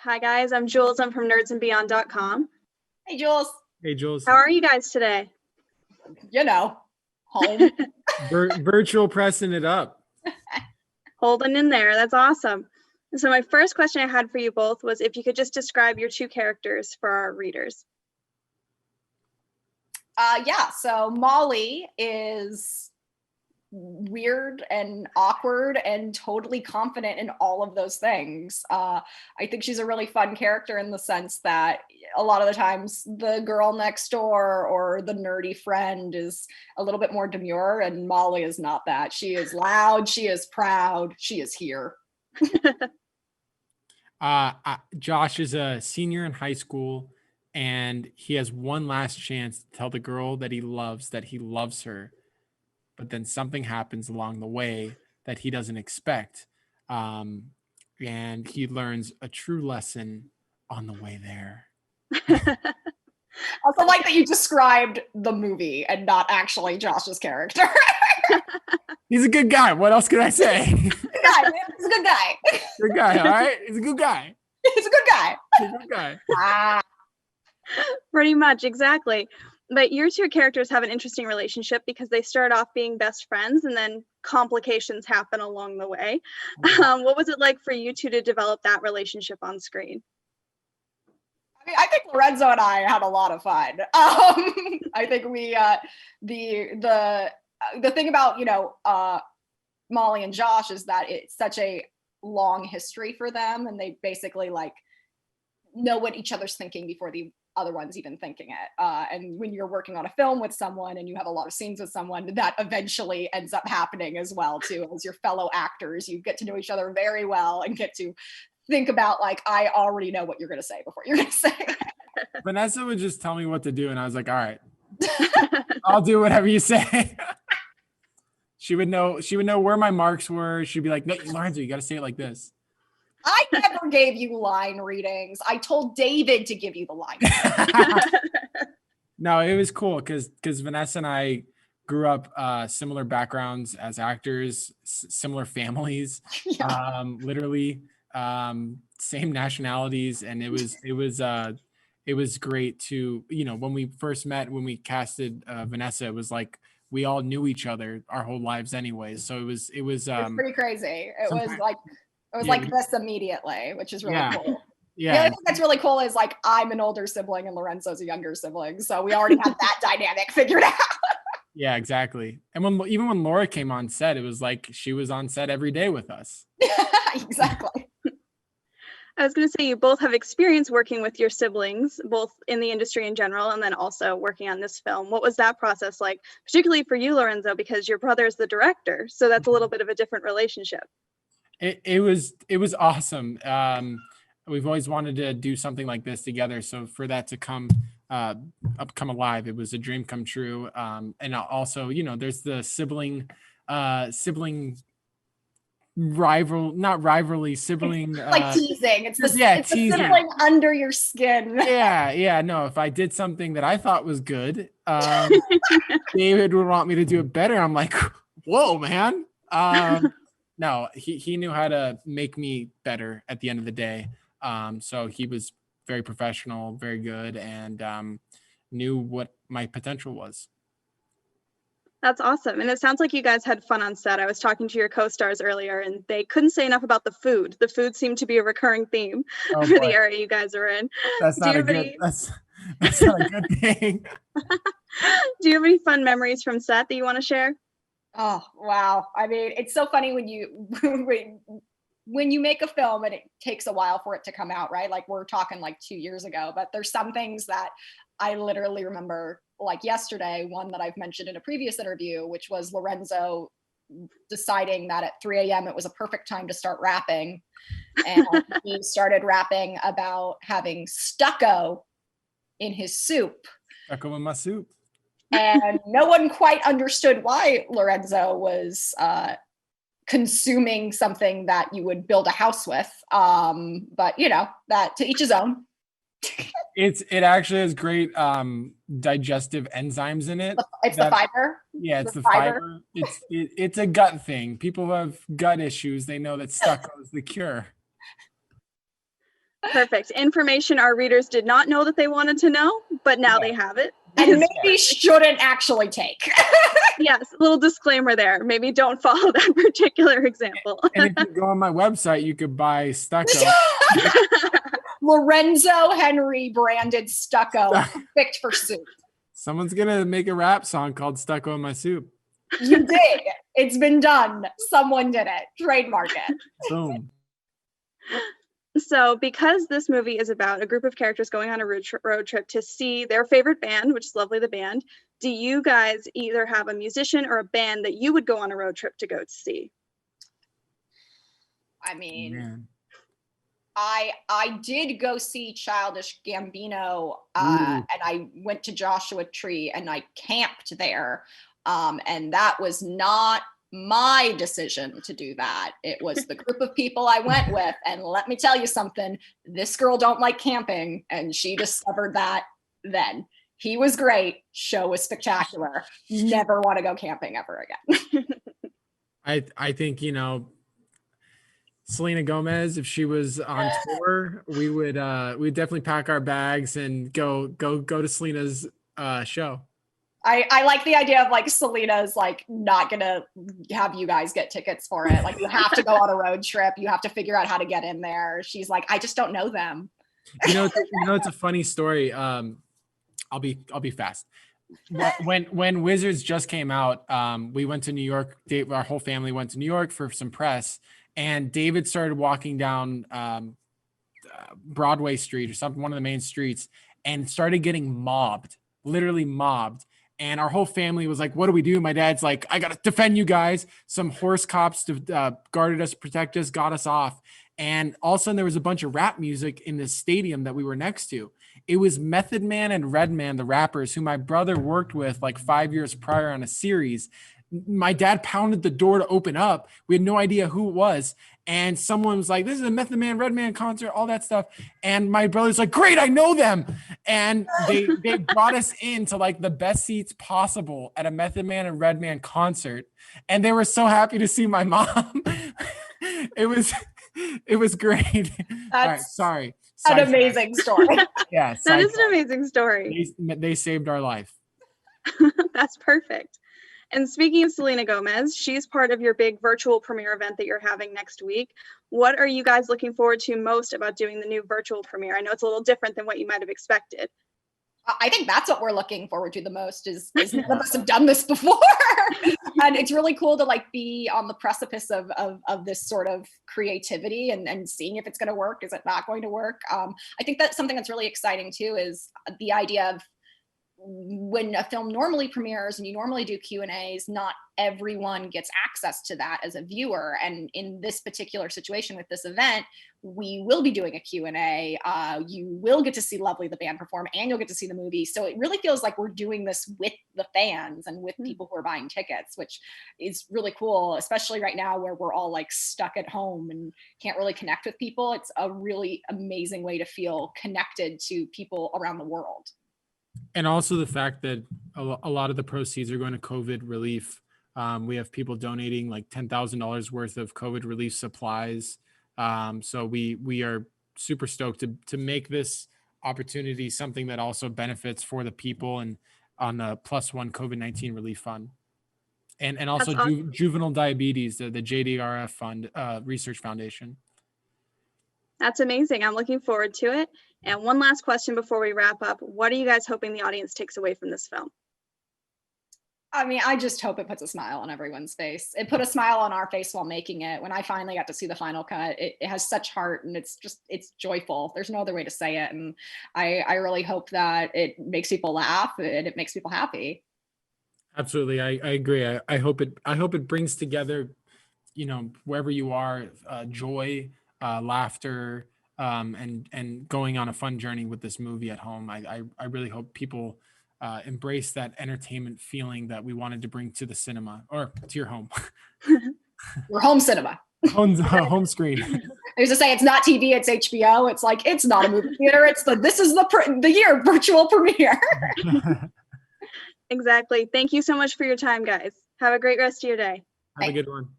Hi guys, I'm Jules. I'm from nerdsandbeyond.com. Hey, Jules. Hey, Jules. How are you guys today? Home. Virtual pressing it up. Holding in there. That's awesome. So my first question I had for you both was if you could just describe your two characters for our readers. So Molly is weird and awkward and totally confident in all of those things. I think she's a really fun character in the sense that a lot of the times the girl next door or the nerdy friend is a little bit more demure, and Molly is not that. She is loud, she is proud, she is here. Josh is a senior in high school, and he has one last chance to tell the girl that he loves her. But then something happens along the way that he doesn't expect. And he learns a true lesson on the way there. Also like that you described the movie and not actually Josh's character. He's a good guy. What else can I say? He's a good guy. Good guy, all right? He's a good guy. He's a good guy. He's a good guy. Pretty much, exactly. But your two characters have an interesting relationship because they start off being best friends and then complications happen along the way. What was it like for you two to develop that relationship on screen? I mean, I think Lorenzo and I had a lot of fun. I think we the thing about Molly and Josh is that it's such a long history for them, and they basically like know what each other's thinking before the other one's even thinking it. And when you're working on a film with someone and you have a lot of scenes with someone, that eventually ends up happening as well too. As your fellow actors, you get to know each other very well and get to think about like, I already know what you're going to say before you're going to say it. Vanessa would just tell me what to do, and I was like, all right, I'll do whatever you say. She would know where my marks were. She'd be like, no, Lorenzo, you got to say it like this. I never gave you line readings. I told David to give you the line. No, it was cool because Vanessa and I grew up similar backgrounds as actors, similar families, Yeah. literally same nationalities, and it was great to, when we first met, when we casted Vanessa, it was like we all knew each other our whole lives anyways. So it was pretty crazy. It was like this immediately, which is really cool. Yeah. The other thing that's really cool is like I'm an older sibling and Lorenzo's a younger sibling. So we already had that dynamic figured out. Yeah, exactly. And even when Laura came on set, it was like she was on set every day with us. Exactly. I was going to say you both have experience working with your siblings, both in the industry in general and then also working on this film. What was that process like, particularly for you, Lorenzo, because your brother is the director. So that's a little bit of a different relationship. It was awesome. We've always wanted to do something like this together. So for that to come alive, it was a dream come true. And also, there's the sibling not rivalry, sibling like teasing. It's teasing. The sibling under your skin. Yeah. No, if I did something that I thought was good, David would want me to do it better. I'm like, whoa, man. No, he knew how to make me better at the end of the day. So he was very professional, very good, and knew what my potential was. That's awesome. And it sounds like you guys had fun on set. I was talking to your co-stars earlier and they couldn't say enough about the food. The food seemed to be a recurring theme for the area you guys are in. That's not that's not a good thing. Do you have any fun memories from set that you want to share? Oh, wow. I mean, it's so funny when you make a film and it takes a while for it to come out, right? Like we're talking like 2 years ago, but there's some things that I literally remember like yesterday, one that I've mentioned in a previous interview, which was Lorenzo deciding that at 3 a.m. it was a perfect time to start rapping. And he started rapping about having stucco in his soup. Stucco in my soup. And no one quite understood why Lorenzo was consuming something that you would build a house with. But that to each his own. It actually has great digestive enzymes in it. It's the fiber. Yeah, it's the fiber. It's a gut thing. People who have gut issues, they know that stucco is the cure. Perfect. Information our readers did not know that they wanted to know, but now they have it. And maybe shouldn't actually take. Yes, a little disclaimer there. Maybe don't follow that particular example. And if you go on my website, you could buy stucco. Lorenzo Henry branded stucco, perfect for soup. Someone's gonna make a rap song called "Stucco in My Soup." You did. It's been done. Someone did it. Trademark it. Boom. So because this movie is about a group of characters going on a road trip to see their favorite band, which is Lovely the Band, do you guys either have a musician or a band that you would go on a road trip to go see? I mean, Man. I did go see Childish Gambino, and I went to Joshua Tree and I camped there. And that was not my decision to do that. It was the group of people I went with. And let me tell you something, this girl don't like camping, and she discovered that then. He was great. Show was spectacular. Never want to go camping ever again. I think, Selena Gomez, if she was on tour, we'd definitely pack our bags and go to Selena's show. I like the idea of like Selena's like not gonna have you guys get tickets for it. Like you have to go on a road trip. You have to figure out how to get in there. She's like, I just don't know them. It's a funny story. I'll be fast. When Wizards just came out, we went to New York. Our whole family went to New York for some press, and David started walking down Broadway Street or something, one of the main streets, and started getting mobbed, literally mobbed. And our whole family was like, what do we do? My dad's like, I got to defend you guys. Some horse cops guarded us, protect us, got us off. And all of a sudden there was a bunch of rap music in this stadium that we were next to. It was Method Man and Redman, the rappers who my brother worked with like 5 years prior on a series. My dad pounded the door to open up. We had no idea who it was. And someone was like, this is a Method Man, Redman concert, all that stuff. And my brother's like, great, I know them. And they brought us into like the best seats possible at a Method Man and Redman concert. And they were so happy to see my mom. It was great. All right, sorry. An amazing story. Yeah. That is an amazing story. They saved our life. That's perfect. And speaking of Selena Gomez, she's part of your big virtual premiere event that you're having next week. What are you guys looking forward to most about doing the new virtual premiere? I know it's a little different than what you might have expected. I think that's what we're looking forward to the most is none of us have done this before. And it's really cool to like be on the precipice of this sort of creativity and seeing if it's going to work. Is it not going to work? I think that's something that's really exciting too, is the idea of when a film normally premieres and you normally do Q&As, not everyone gets access to that as a viewer. And in this particular situation with this event, we will be doing a Q&A. You will get to see Lovely the Band perform, and you'll get to see the movie. So it really feels like we're doing this with the fans and with people who are buying tickets, which is really cool, especially right now where we're all like stuck at home and can't really connect with people. It's a really amazing way to feel connected to people around the world. And also the fact that a lot of the proceeds are going to COVID relief. We have people donating like $10,000 worth of COVID relief supplies. So we are super stoked to make this opportunity something that also benefits for the people and on the +1 COVID-19 relief fund. And also awesome. Juvenile diabetes, the JDRF fund, research foundation. That's amazing. I'm looking forward to it. And one last question before we wrap up. What are you guys hoping the audience takes away from this film? I mean, I just hope it puts a smile on everyone's face. It put a smile on our face while making it. When I finally got to see the final cut, it has such heart, and it's joyful. There's no other way to say it. And I really hope that it makes people laugh and it makes people happy. Absolutely. I agree. I hope it brings together, wherever you are, joy, laughter, and going on a fun journey with this movie at home. I really hope people embrace that entertainment feeling that we wanted to bring to the cinema or to your home. Your home cinema. Home screen. I used to say it's not TV, it's HBO. It's like, it's not a movie theater. This is the year virtual premiere. Exactly. Thank you so much for your time, guys. Have a great rest of your day. Have a good one.